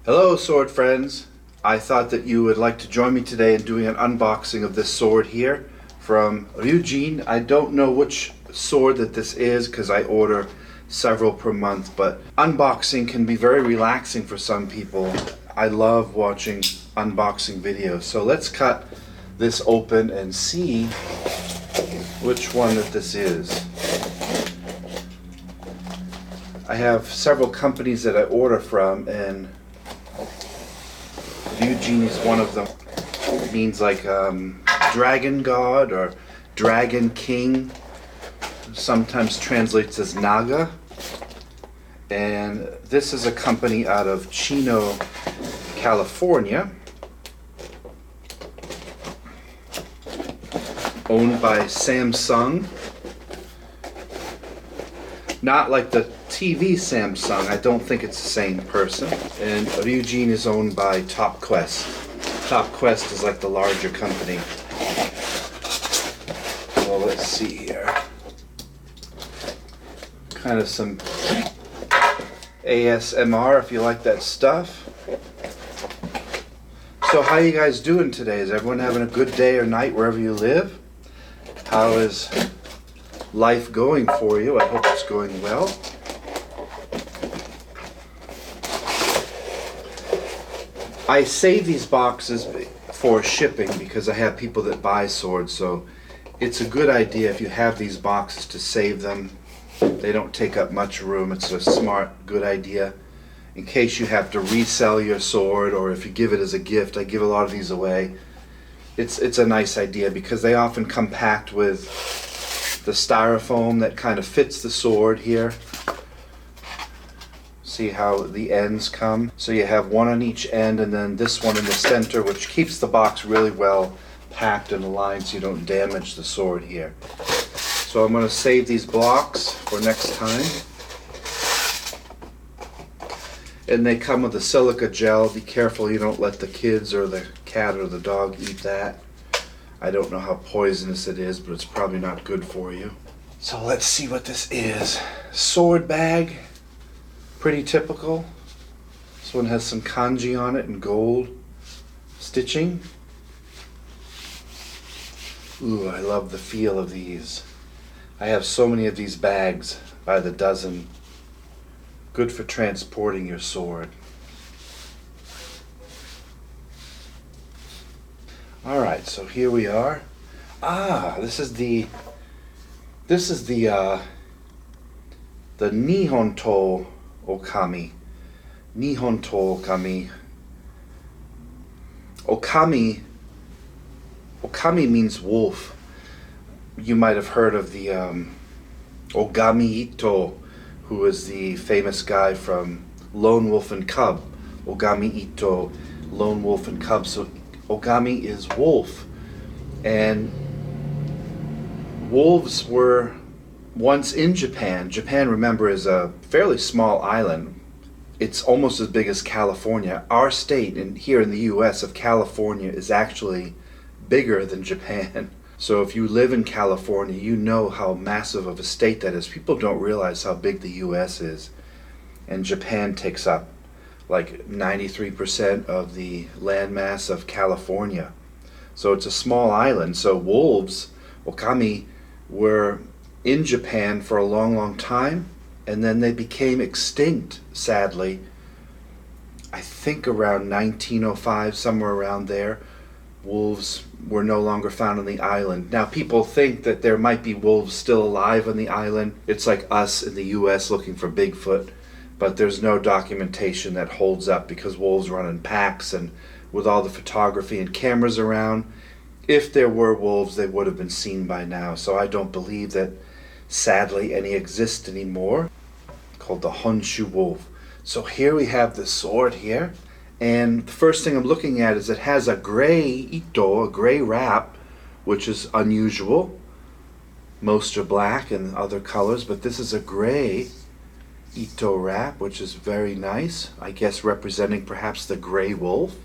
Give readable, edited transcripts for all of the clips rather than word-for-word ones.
Hello sword friends, I thought that you would like to join me today in doing an unboxing of this sword here from Ryujin. I don't know which sword that this is because I order several per month, but unboxing can be very relaxing for some people. I love watching unboxing videos. So let's cut this open and see which one that this is. I have several companies that I order from, and Ryujin is one of them. It means like Dragon God or Dragon King. Sometimes translates as Naga. And this is a company out of Chino, California, owned by Samsung. Not like the TV Samsung, I don't think it's the same person. And Ryujin is owned by Top Quest. Top Quest is like the larger company. Well, let's see here. Kind of some ASMR if you like that stuff. So how you guys doing today? Is everyone having a good day or night wherever you live? How is life going for you? I hope it's going well. I save these boxes for shipping because I have people that buy swords, so it's a good idea if you have these boxes to save them. They don't take up much room. It's a smart, good idea in case you have to resell your sword, or if you give it as a gift. I give a lot of these away. It's a nice idea because they often come packed with the styrofoam that kind of fits the sword here. See how the ends come? So you have one on each end and then this one in the center, which keeps the box really well packed and aligned so you don't damage the sword here. So I'm going to save these blocks for next time. And they come with a silica gel. Be careful you don't let the kids or the cat or the dog eat that. I don't know how poisonous it is, but it's probably not good for you. So let's see what this is. Sword bag. Pretty typical. This one has some kanji on it in gold stitching. Ooh, I love the feel of these. I have so many of these bags by the dozen. Good for transporting your sword. Alright, so here we are. This is the Nihonto Okami. Nihonto Okami. Okami means wolf. You might have heard of the Ogami Ito, who is the famous guy from Lone Wolf and Cub. Ogami Ito, Lone Wolf and Cub. So Ogami is wolf. And wolves were once in Japan. Japan, remember, is a fairly small island. It's almost as big as California. Our state here in the U.S. of California is actually bigger than Japan. So if you live in California, you know how massive of a state that is. People don't realize how big the U.S. is. And Japan takes up like 93% of the landmass of California. So it's a small island. So wolves, Okami, were in Japan for a long, long time. And then they became extinct, sadly. I think around 1905, somewhere around there. Wolves were no longer found on the island. Now people think that there might be wolves still alive on the island. It's like us in the US looking for Bigfoot, but there's no documentation that holds up because wolves run in packs, and with all the photography and cameras around, if there were wolves, they would have been seen by now. So I don't believe that, sadly, any exist anymore. Called the Honshu wolf. So here we have this sword here. And the first thing I'm looking at is it has a gray ito, a gray wrap, which is unusual. Most are black and other colors, but this is a gray ito wrap, which is very nice. I guess representing perhaps the gray wolf.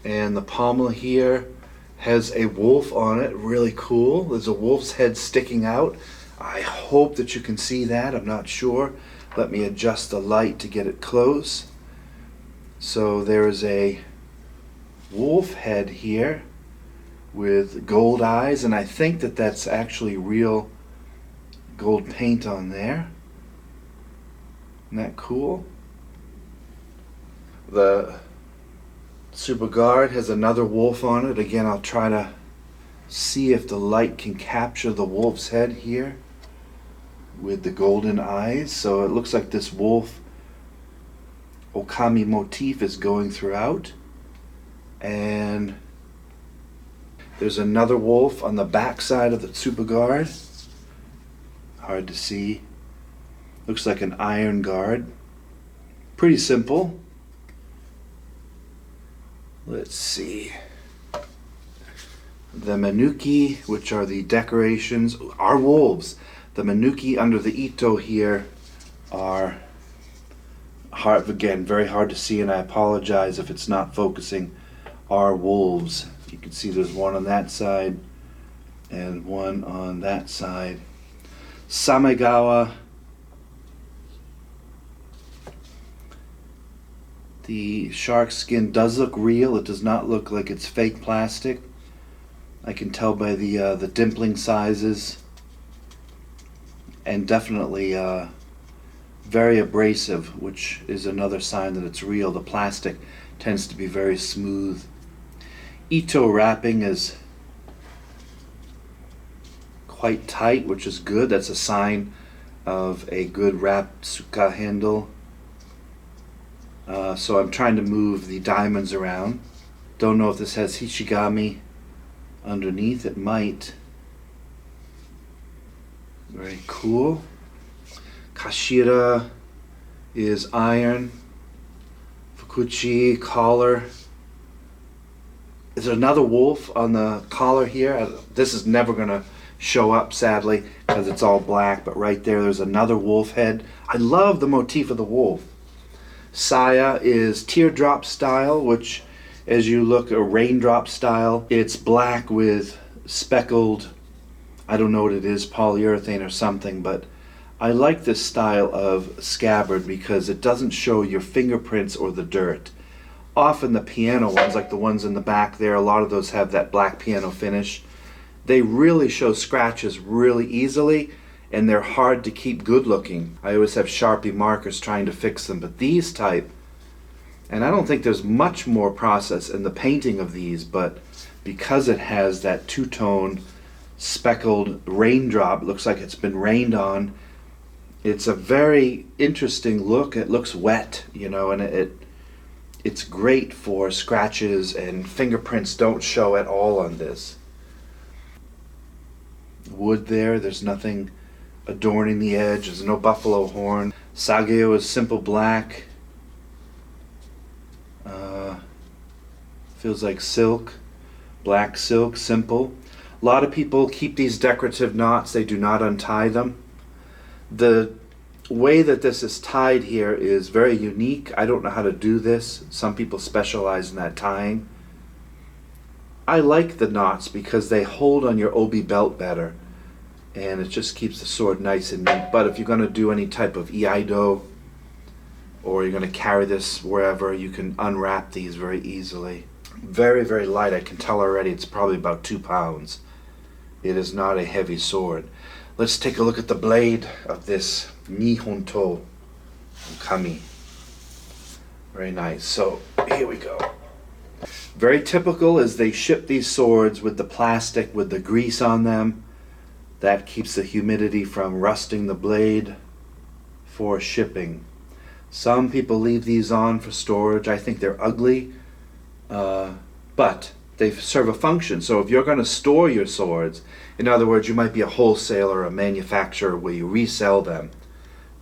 And the pommel here has a wolf on it, really cool. There's a wolf's head sticking out. I hope that you can see that, I'm not sure. Let me adjust the light to get it close. So there is a wolf head here with gold eyes, and I think that that's actually real gold paint on there. Isn't that cool? The Tsuba guard has another wolf on it. Again, I'll try to see if the light can capture the wolf's head here with the golden eyes. So it looks like this wolf Okami motif is going throughout. And there's another wolf on the back side of the Tsuba guard. Hard to see. Looks like an iron guard. Pretty simple. Let's see. The Manuki, which are the decorations, are wolves. The Manuki under the Ito here are hard, again, very hard to see, and I apologize if it's not focusing, are wolves. You can see there's one on that side and one on that side. Samegawa. The shark skin does look real. It does not look like it's fake plastic. I can tell by the dimpling sizes, and definitely very abrasive, which is another sign that it's real. The plastic tends to be very smooth. Ito wrapping is quite tight, which is good. That's a sign of a good wrapped tsuka handle. So I'm trying to move the diamonds around. Don't know if this has Hishigami underneath. It might. Very cool. Kashira is iron. Fukuchi collar. There's another wolf on the collar here. This is never going to show up, sadly, because it's all black, but right there's another wolf head. I love the motif of the wolf. Saya is teardrop style, which as you look, a raindrop style. It's black with speckled, I don't know what it is, polyurethane or something, but I like this style of scabbard because it doesn't show your fingerprints or the dirt. Often the piano ones, like the ones in the back there, a lot of those have that black piano finish. They really show scratches really easily, and they're hard to keep good looking. I always have Sharpie markers trying to fix them, but these type, and I don't think there's much more process in the painting of these, but because it has that two-tone speckled raindrop, it looks like it's been rained on, it's a very interesting look. It looks wet, you know, and it's great for scratches, and fingerprints don't show at all on this. Wood there's nothing adorning the edge, there's no buffalo horn. Sageo is simple black. Feels like silk, black silk, simple. A lot of people keep these decorative knots, they do not untie them. The way that this is tied here is very unique. I don't know how to do this. Some people specialize in that tying. I like the knots because they hold on your obi belt better, and it just keeps the sword nice and neat. But if you're going to do any type of iaido, or you're going to carry this wherever, you can unwrap these very easily. Very, very light. I can tell already it's probably about 2 pounds. It is not a heavy sword. Let's take a look at the blade of this Nihonto Kami. Very nice. So here we go. Very typical is they ship these swords with the plastic with the grease on them. That keeps the humidity from rusting the blade for shipping. Some people leave these on for storage. I think they're ugly, but they serve a function. So if you're going to store your swords, in other words, you might be a wholesaler or a manufacturer where you resell them,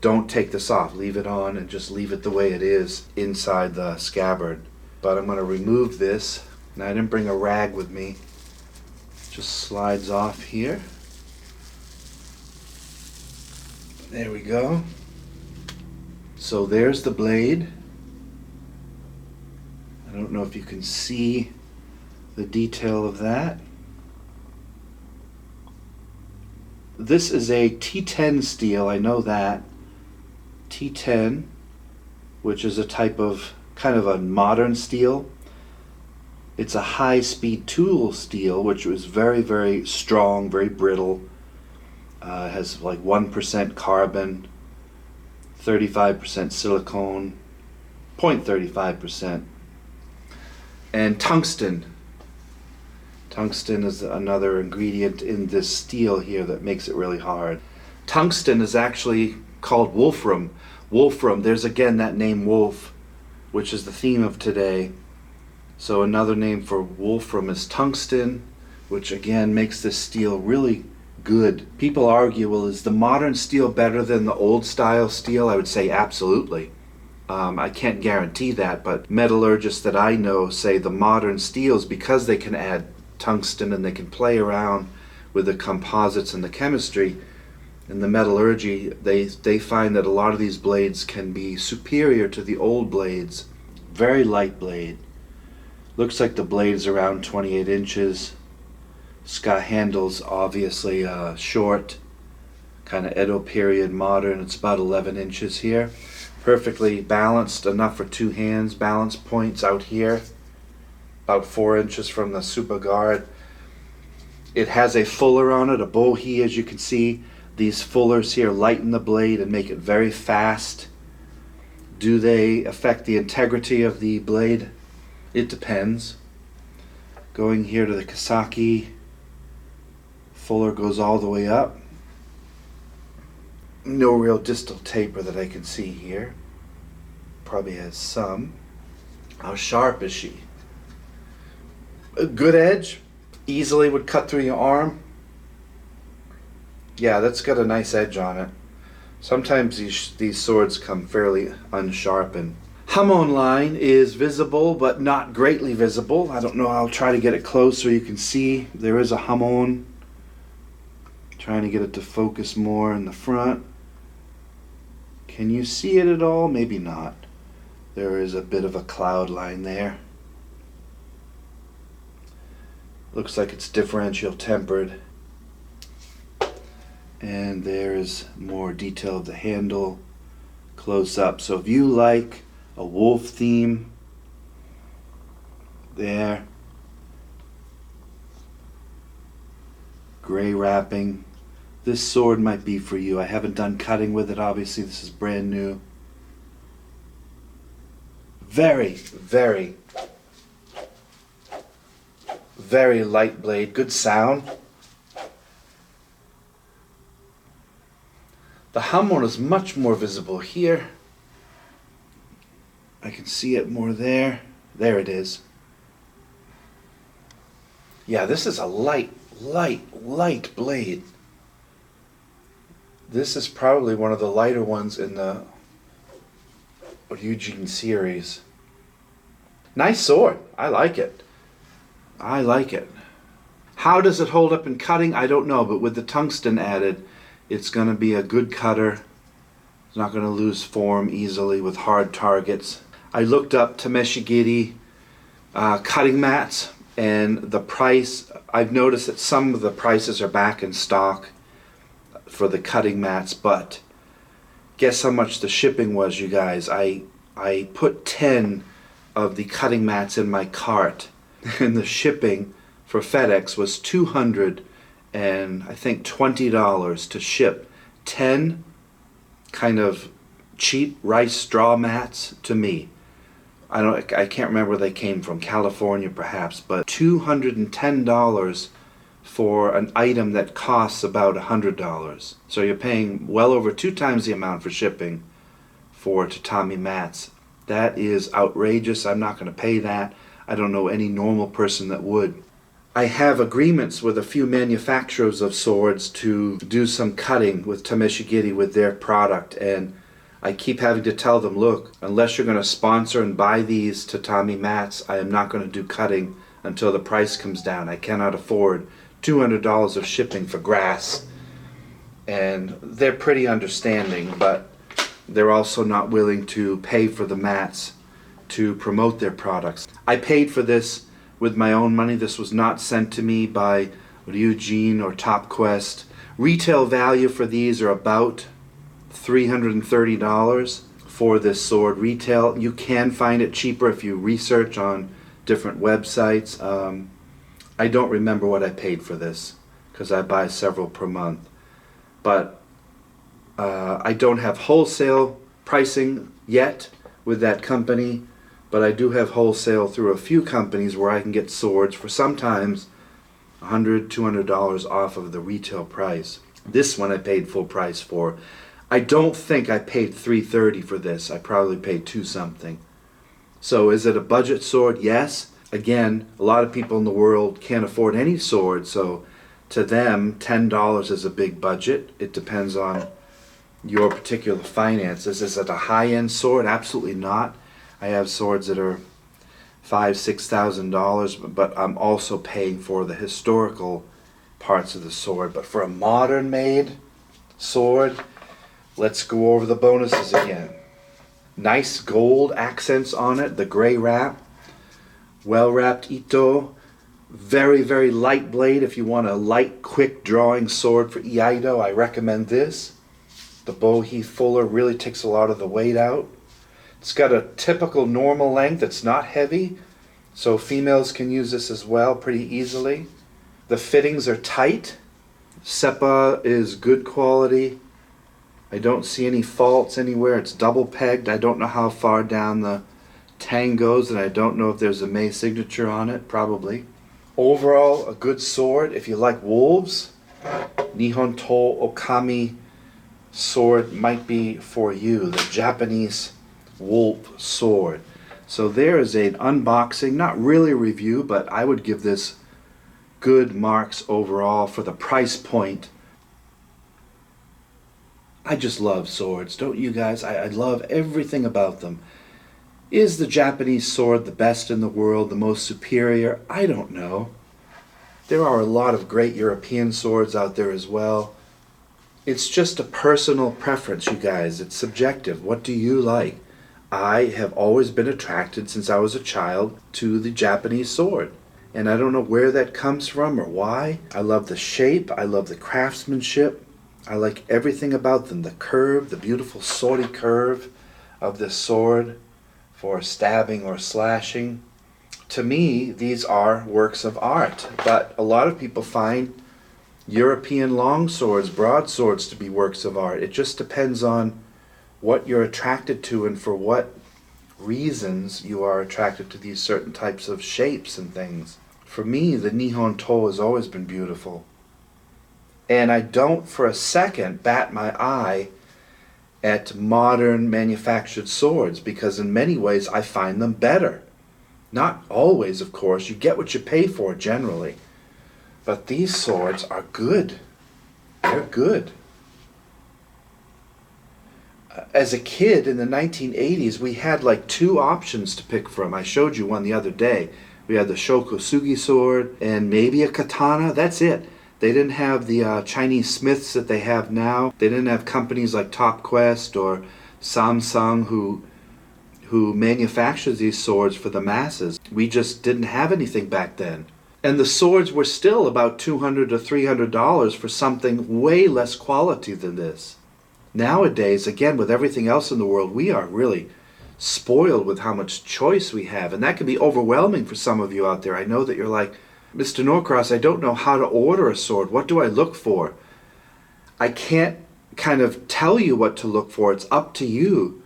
don't take this off. Leave it on and just leave it the way it is inside the scabbard. But I'm going to remove this. Now, I didn't bring a rag with me. Just slides off here. There we go. So there's the blade. I don't know if you can see the detail of that. This is a T10 steel, I know that. T10, which is a type of kind of a modern steel. It's a high-speed tool steel, which was very, very strong, very brittle. Has like 1% carbon, 35% silicone, 0.35%. And tungsten. Tungsten is another ingredient in this steel here that makes it really hard. Tungsten is actually called wolfram. Wolfram, there's again that name wolf, which is the theme of today. So another name for wolfram is tungsten, which again makes this steel really good. People argue, well, is the modern steel better than the old style steel? I would say absolutely. I can't guarantee that, but metallurgists that I know say the modern steels, because they can add tungsten and they can play around with the composites and the chemistry and the metallurgy, they find that a lot of these blades can be superior to the old blades. Very light blade. Looks like the blade is around 28 inches. It's got handles obviously short, kind of Edo period modern. It's about 11 inches here. Perfectly balanced, enough for two hands. Balance points out here, about 4 inches from the Tsuba guard. It has a fuller on it, a bohi, as you can see. These fullers here lighten the blade and make it very fast. Do they affect the integrity of the blade? It depends. Going here to the Kasaki, fuller goes all the way up. No real distal taper that I can see here. Probably has some. How sharp is she? A good edge. Easily would cut through your arm. Yeah, that's got a nice edge on it. Sometimes these swords come fairly unsharpened. Hamon line is visible, but not greatly visible. I don't know, I'll try to get it close so you can see. There is a hamon. Trying to get it to focus more in the front. Can you see it at all? Maybe not. There is a bit of a cloud line there. Looks like it's differential tempered. And there is more detail of the handle close up. So if you like a wolf theme, there. Gray wrapping. This sword might be for you. I haven't done cutting with it, obviously. This is brand new. Very, very, very light blade. Good sound. The hamon is much more visible here. I can see it more there. There it is. Yeah, this is a light blade. This is probably one of the lighter ones in the Ryujin series. Nice sword. I like it. I like it. How does it hold up in cutting? I don't know, but with the tungsten added, it's going to be a good cutter. It's not going to lose form easily with hard targets. I looked up Tameshigiri cutting mats, and the price, I've noticed that some of the prices are back in stock for the cutting mats, but guess how much the shipping was, you guys? I put 10 of the cutting mats in my cart, and the shipping for FedEx was $200 and I think $20 to ship 10 kind of cheap rice straw mats to me. I can't remember where they came from, California perhaps, but $210 for an item that costs about $100. So you're paying well over 2 times the amount for shipping for tatami mats. That is outrageous. I'm not going to pay that. I don't know any normal person that would. I have agreements with a few manufacturers of swords to do some cutting with Tameshigiri with their product, and I keep having to tell them, look, unless you're going to sponsor and buy these tatami mats, I am not going to do cutting until the price comes down. I cannot afford $200 of shipping for grass. And they're pretty understanding, but they're also not willing to pay for the mats to promote their products. I paid for this with my own money. This was not sent to me by Ryujin or Top Quest. Retail value for these are about $330. for this sword retail. You can find it cheaper if you research on different websites. I don't remember what I paid for this because I buy several per month. But I don't have wholesale pricing yet with that company, but I do have wholesale through a few companies where I can get swords for sometimes $100, $200 off of the retail price. This one I paid full price for. I don't think I paid $330 for this. I probably paid $2 something. So is it a budget sword? Yes. Again, a lot of people in the world can't afford any sword, so to them $10 is a big budget. It depends on your particular finances. Is it a high-end sword? Absolutely not. I have swords that are $5,000-$6,000, but I'm also paying for the historical parts of the sword. But for a modern made sword, let's go over the bonuses again. Nice gold accents on it, the gray wrap, well wrapped ito, very, very light blade. If you want a light, quick drawing sword for iaido, I recommend this. The bow heath fuller really takes a lot of the weight out. It's got a typical normal length. It's not heavy, so females can use this as well pretty easily. The fittings are tight. Seppa is good quality. I don't see any faults anywhere. It's double pegged. I don't know how far down the tang goes, and I don't know if there's a Mei signature on it. Probably. Overall, a good sword. If you like wolves, Nihon To Okami sword might be for you. The Japanese wolf sword. So there is an unboxing, not really a review, but I would give this good marks overall for the price point. I just love swords, don't you guys? I love everything about them. Is the Japanese sword the best in the world, the most superior? I don't know. There are a lot of great European swords out there as well. It's just a personal preference, you guys. It's subjective. What do you like? I have always been attracted since I was a child to the Japanese sword. And I don't know where that comes from or why. I love the shape. I love the craftsmanship. I like everything about them. The curve, the beautiful sori curve of this sword for stabbing or slashing. To me, these are works of art. But a lot of people find European long swords, broadswords to be works of art. It just depends on what you're attracted to and for what reasons you are attracted to these certain types of shapes and things. For me, the Nihon To has always been beautiful. And I don't for a second bat my eye at modern manufactured swords, because in many ways I find them better. Not always, of course. You get what you pay for generally. But these swords are good. They're good. As a kid in the 1980s, we had like 2 options to pick from. I showed you one the other day. We had the Shokosugi sword and maybe a katana. That's it. They didn't have the Chinese smiths that they have now. They didn't have companies like Top Quest or Samsung who manufactures these swords for the masses. We just didn't have anything back then. And the swords were still about $200 to $300 for something way less quality than this. Nowadays, again, with everything else in the world, we are really spoiled with how much choice we have. And that can be overwhelming for some of you out there. I know that you're like, Mr. Norcross, I don't know how to order a sword. What do I look for? I can't kind of tell you what to look for. It's up to you.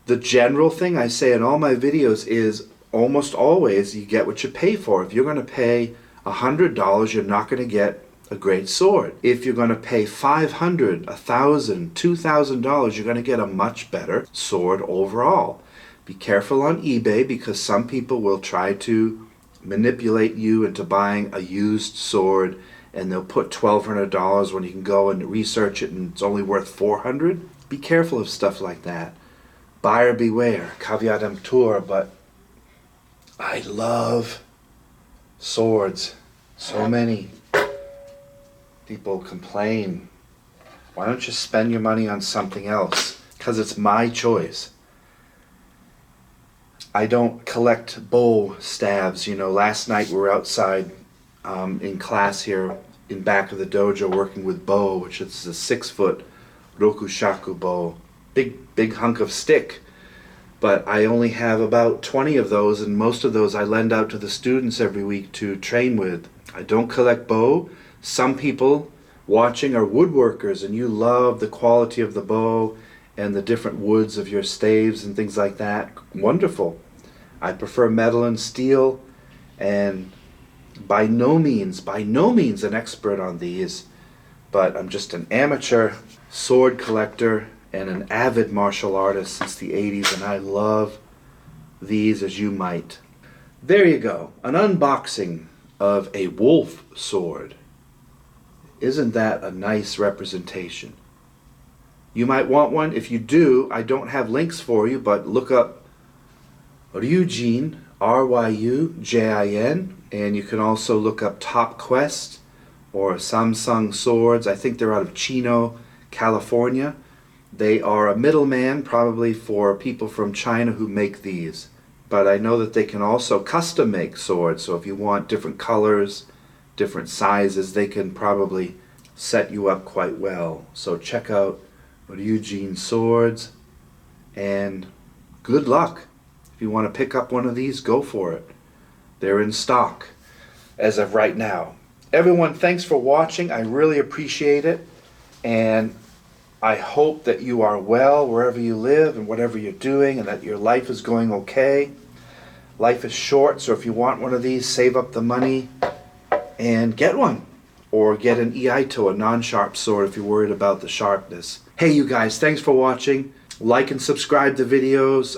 The general thing I say in all my videos is almost always you get what you pay for. If you're going to pay $100, you're not going to get a great sword. If you're going to pay $500, $1,000, $2,000, you're going to get a much better sword overall. Be careful on eBay, because some people will try to manipulate you into buying a used sword, and they'll put $1,200 when you can go and research it and it's only worth $400. Be careful of stuff like that. Buyer beware, caveat emptor. But I love swords. So many people complain, why don't you spend your money on something else? Because it's my choice. I don't collect bow stabs. You know, last night we were outside in class here in back of the dojo working with bow, which is a 6-foot rokushaku bow. big hunk of stick. But I only have about 20 of those, and most of those I lend out to the students every week to train with. I don't collect bow. Some people watching are woodworkers, and you love the quality of the bow and the different woods of your staves and things like that. Wonderful. I prefer metal and steel, and by no means an expert on these, but I'm just an amateur sword collector and an avid martial artist since the 80s, and I love these as you might. There you go, an unboxing of a wolf sword. Isn't that a nice representation? You might want one. If you do, I don't have links for you, but look up Ryujin, Ryujin, and you can also look up Top Quest or Samsung Swords. I think they're out of Chino, California. They are a middleman probably for people from China who make these. But I know that they can also custom make swords, so if you want different colors, different sizes, they can probably set you up quite well. So check out Ryujin Swords, and good luck. If you want to pick up one of these, go for it. They're in stock as of right now. Everyone, thanks for watching. I really appreciate it, and I hope that you are well wherever you live and whatever you're doing, and that your life is going okay. Life is short, so if you want one of these, save up the money and get one. Or get an Iaito, a non-sharp sword, if you're worried about the sharpness. Hey you guys, thanks for watching. Like and subscribe to videos.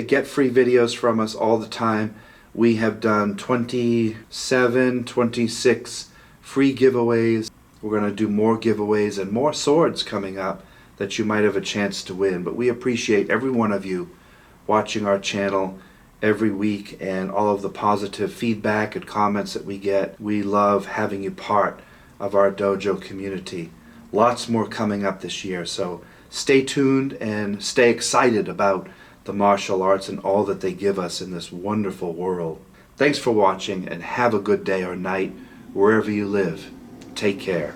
Get free videos from us all the time. We have done 27, 26 free giveaways. We're going to do more giveaways and more swords coming up that you might have a chance to win. But we appreciate every one of you watching our channel every week and all of the positive feedback and comments that we get. We love having you part of our dojo community. Lots more coming up this year, so stay tuned and stay excited about the martial arts and all that they give us in this wonderful world. Thanks for watching, and have a good day or night wherever you live. Take care.